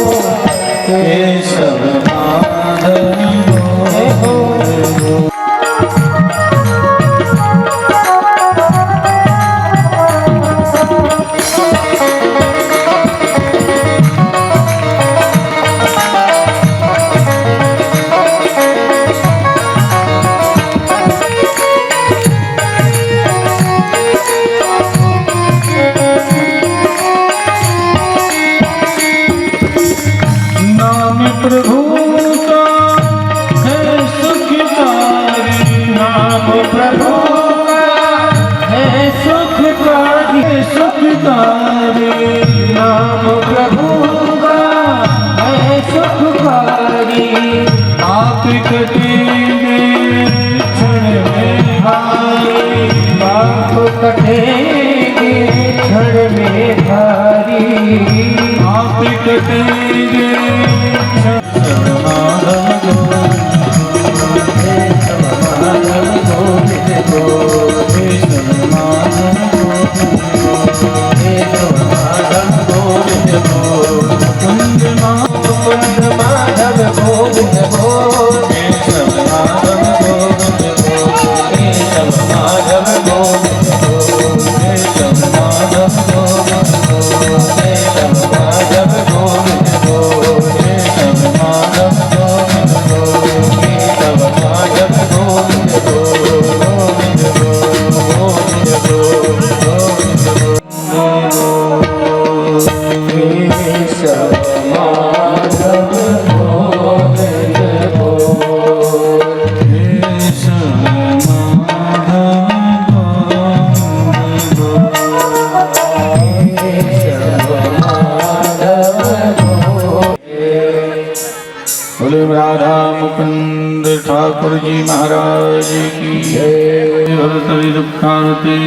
केशव माधव केशव माधव गोविंद बोल कुंद माधव गोविंद बोल केशव माधव गोविंद बोल केशव माधव गोविंद बोल केशव माधव गोविंद बोल केशव माधव गोविंद बोल केशव माधव गोविंद बोल केशव माधव गोविंद बोल गोविंद बोल गोविंद बोल गोविंद बोल केशव माधव गोविंद बोल केशव माधव गोविंद बोल बोले राधा मुकुंद ठाकुर जी महाराज की जय। भरतरि दुखारते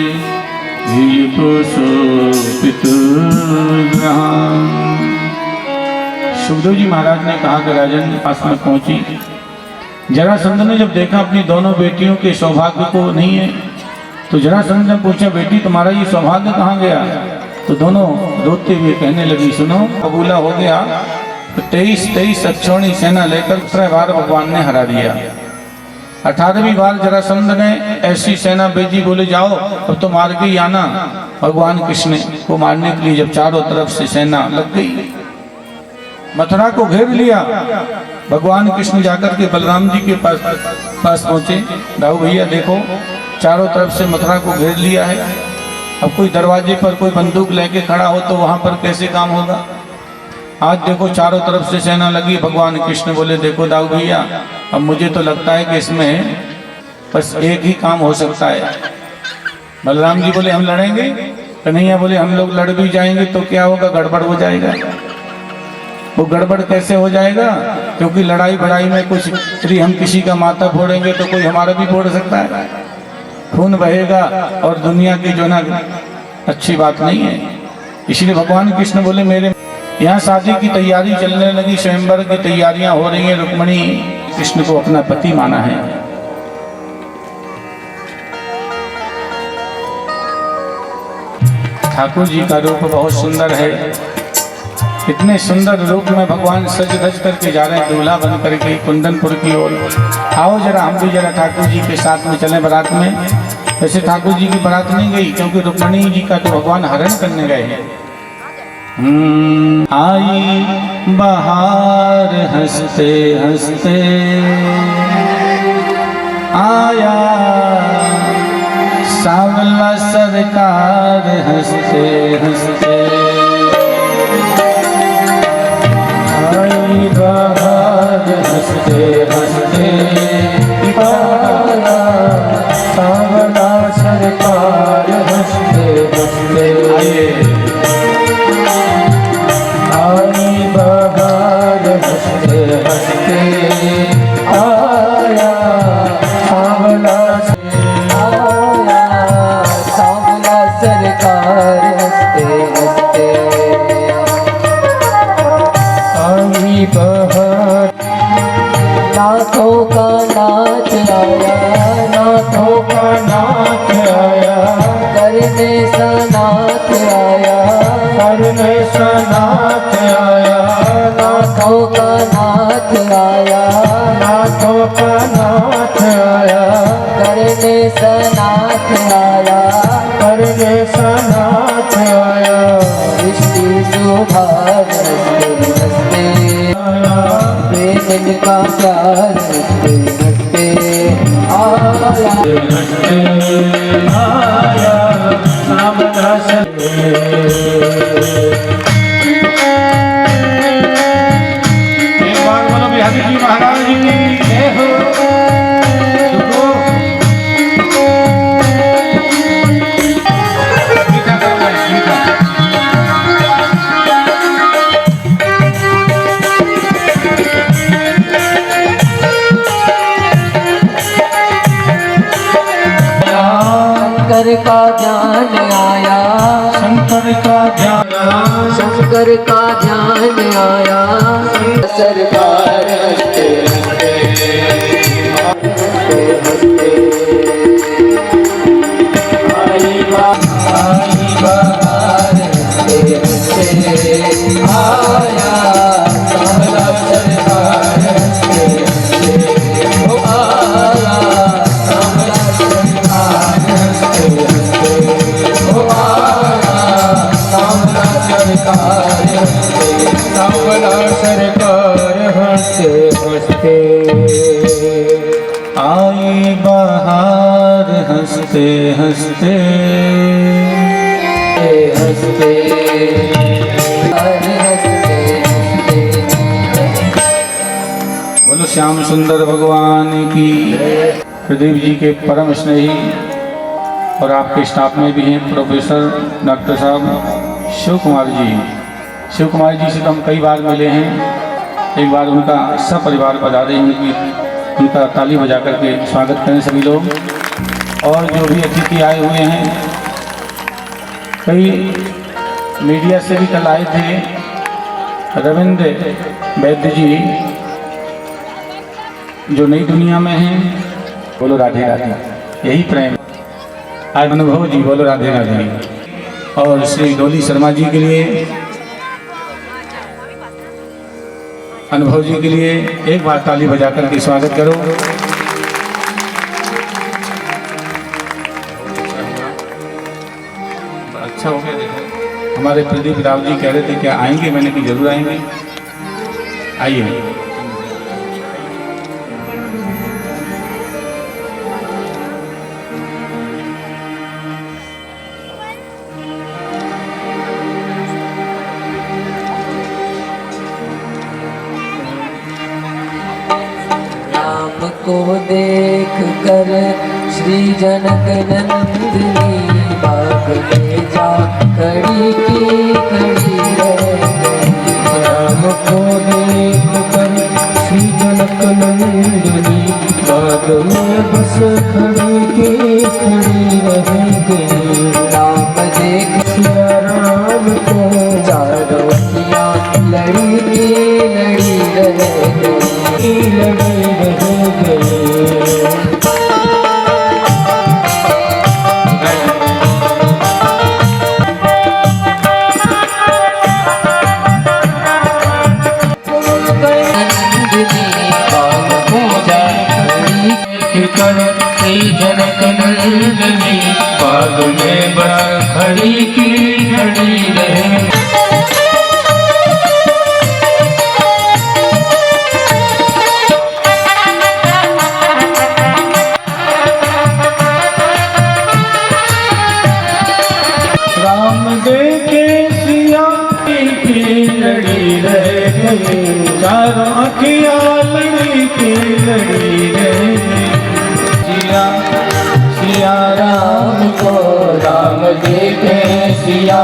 सुखदेव जी महाराज ने कहा कि राजन के पास में पहुंची। जरासंध ने जब देखा अपनी दोनों बेटियों के सौभाग्य को नहीं है, तो जरासंध ने पूछा बेटी तुम्हारा ये सौभाग्य कहाँ गया? तो दोनों रोते हुए कहने लगी सुनो कबूला हो गया। तो 23 अक्षौणी सेना लेकर 3 बार भगवान ने हरा दिया। 18वीं बार जरासंध ने ऐसी सेना भेजी, बोले जाओ अब तो मार के ही आना। भगवान कृष्ण को मारने के लिए जब चारों तरफ से सेना लग गई, मथुरा को घेर लिया। भगवान कृष्ण जाकर के बलराम जी के पास पहुंचे। दाऊ भैया देखो चारों तरफ से मथुरा को घेर लिया है, अब कोई दरवाजे पर कोई बंदूक लेके खड़ा हो तो वहां पर कैसे काम होगा? आज देखो चारों तरफ से सेना लगी। भगवान कृष्ण बोले देखो दाऊ भैया अब मुझे तो लगता है कि इसमें बस एक ही काम हो सकता है। बलराम जी बोले हम लड़ेंगे? कन्हैया बोले हम लोग लड़ भी जाएंगे तो क्या होगा, गड़बड़ हो जाएगा। वो गड़बड़ कैसे हो जाएगा? क्योंकि लड़ाई भड़ाई में कुछ हम किसी का माथा फोड़ेंगे तो कोई हमारा भी फोड़ सकता है, खून बहेगा और दुनिया की जो ना अच्छी बात नहीं है। इसलिए भगवान कृष्ण बोले मेरे यहाँ शादी की तैयारी चलने लगी, स्वयंवर की तैयारियां हो रही हैं। रुक्मिणी कृष्ण को अपना पति माना है। ठाकुर जी का रूप बहुत सुंदर है। इतने सुंदर रूप में भगवान सज धज करके जा रहे हैं, दूल्हा बन करके कुंदनपुर की ओर। आओ जरा हम भी जरा ठाकुर जी के साथ में चले बारात में। वैसे ठाकुर जी की बारात नहीं गई क्योंकि रुक्मिणी जी का तो भगवान हरण करने गए हैं। आई बहार हंसते हंसते आया सांवला सरकार हंसते हंसते आई बहार हंसते हंसते आया सांवला सरकार हंसते हंसते आई बहार हंसते हंसते आया सांवला सरकार हंसते हंसते आई बहार। नाथों का नाच आया, नाथों का नाच आया, करने सा नाच आया, करने सा नाच आया। नाथों का नाच आया, नाथों का नाच आया, करने सा नाच आया, करने सा नाच आया। सृष्टि सुधार हंसते हंसते प्रेम का प्यार हंसते हंसते आया। आया सांवला एक बार बोलो बिहारी जी महाराज की जय हो। मीठा करना है, मीठा। शंकर का ध्यान आया, शंकर का ध्यान, शंकर का ध्यान आया, सरकार हंसते हंसते हंसते हंसते हंसते बोलो श्याम सुंदर भगवान की। प्रदीप जी के परम स्नेही और आपके स्टाफ में भी हैं प्रोफेसर डॉक्टर साहब शिव कुमार जी। शिव कुमार जी से तो हम कई बार मिले हैं। एक बार उनका सब परिवार बजा रहे हैं, उनका ताली बजा करके स्वागत करें सभी लोग। और जो भी अतिथि आए हुए हैं, कई मीडिया से भी कल आए थे। रविंद्र वैद्य जी जो नई दुनिया में हैं, बोलो राधे राधे, यही प्रेम। आज अनुभव जी बोलो राधे राधे। और श्री डोली शर्मा जी के लिए, अनुभव जी के लिए एक बार ताली बजा करके स्वागत करो। अच्छा हो गया। देखो हमारे प्रदीप राव जी कह रहे थे क्या आएंगे, मैंने कि जरूर आएंगे। आइए। राम को देख कर श्री जनक नंदिनी बाग में जा खड़ी की खड़ी रह गई। राम को देख कर श्री जनक नंदिनी बाग में बस खड़ी की खड़ी रह गई। राम देख सिया राम को चारों अखियाँ लड़ी की लड़ी रह गई। लड़ी रह गई। जनक नंदिनी बाग में बस खड़ी की खड़ी रहे। राम देखे सिया की लड़ी रह गई। चारों अखियाँ लड़ी की लड़ी रह गई। सिया राम को राम देखे सिया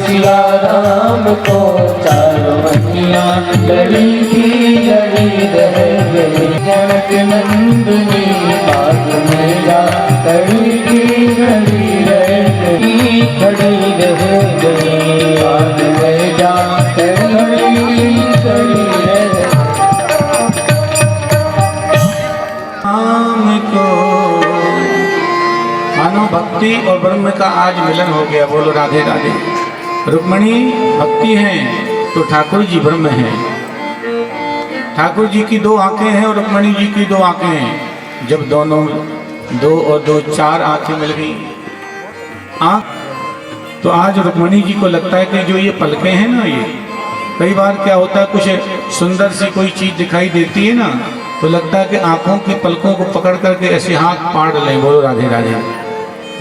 सिया राम को चारों अखियाँ लड़ी की लड़ी रह गई। जनक नंदिनी बाग में जा खड़ी की खड़ी रह गई। खड़ी रह गई। बाग में जा खड़ी खड़ी रह गई। राम को मानो भक्ति और ब्रह्म का आज मिलन हो गया। बोलो राधे राधे। रुक्मणी भक्ति है तो ठाकुर जी ब्रह्म हैं। ठाकुर जी की दो आंखें हैं और रुक्मणी जी की दो आंखें हैं। जब दोनों दो और दो चार आंखें मिल गई आंख, तो आज रुक्मणी जी को लगता है कि जो ये पलकें हैं ना, ये कई बार क्या होता है, कुछ सुंदर सी कोई चीज दिखाई देती है ना, तो लगता है कि आंखों की पलकों को पकड़ करके ऐसे हाथ पाड़ लें। बोलो राधे राधे,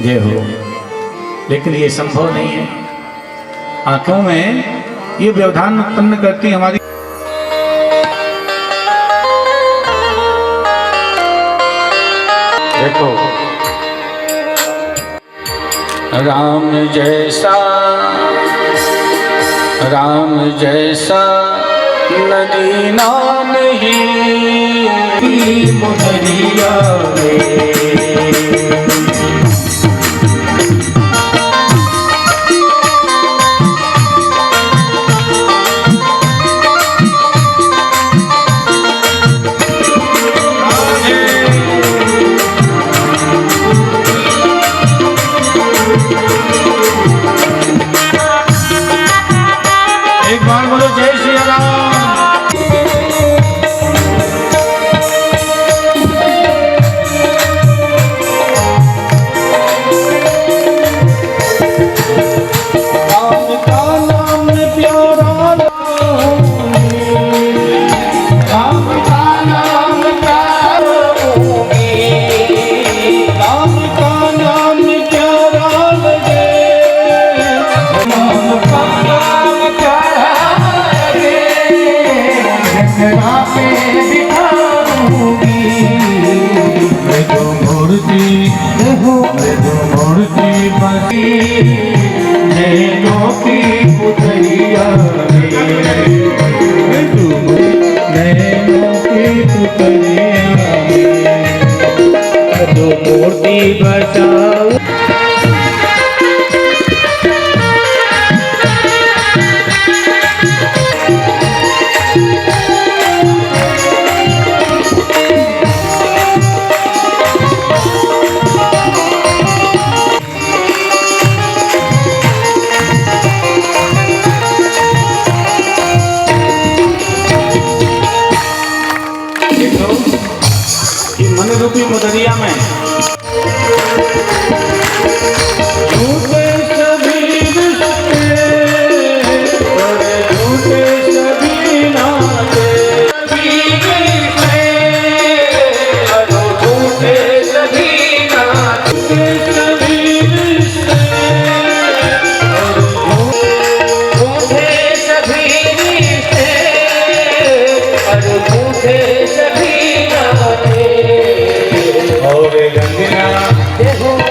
जय हो। लेकिन ये संभव नहीं है। आंखों में ये व्यवधान उत्पन्न करती हमारी। देखो राम जैसा नदी नाम ही मुदरिया में। एक बार बोलो जय श्री राम। नैनों की पुतलिया नैनों की पुतलिया तो मूर्ति बचाओ कि मन रूपी मुदरिया में झूठे सभी रिश्ते बड़े झूठे सभी नाते सभी रिश्ते बड़े झूठे सभी नाते सभी रिश्ते झूठे सभी रिश्ते बड़े झूठे सभी नाते और रंगना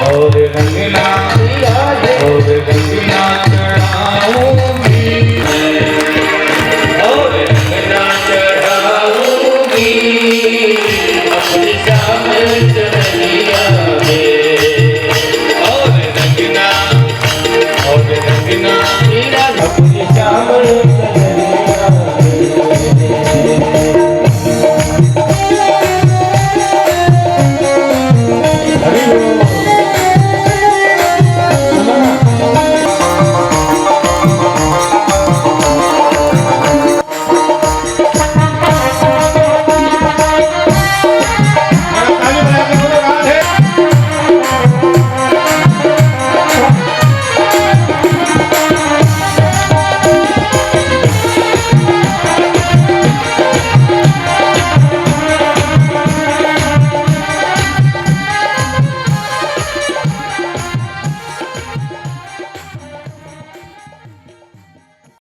और रंगना और रंगना चढ़ाऊंगी और रंगना चढ़ाऊंगी अपनी शामिल चढ़िया में और रंगना अपनी शामिल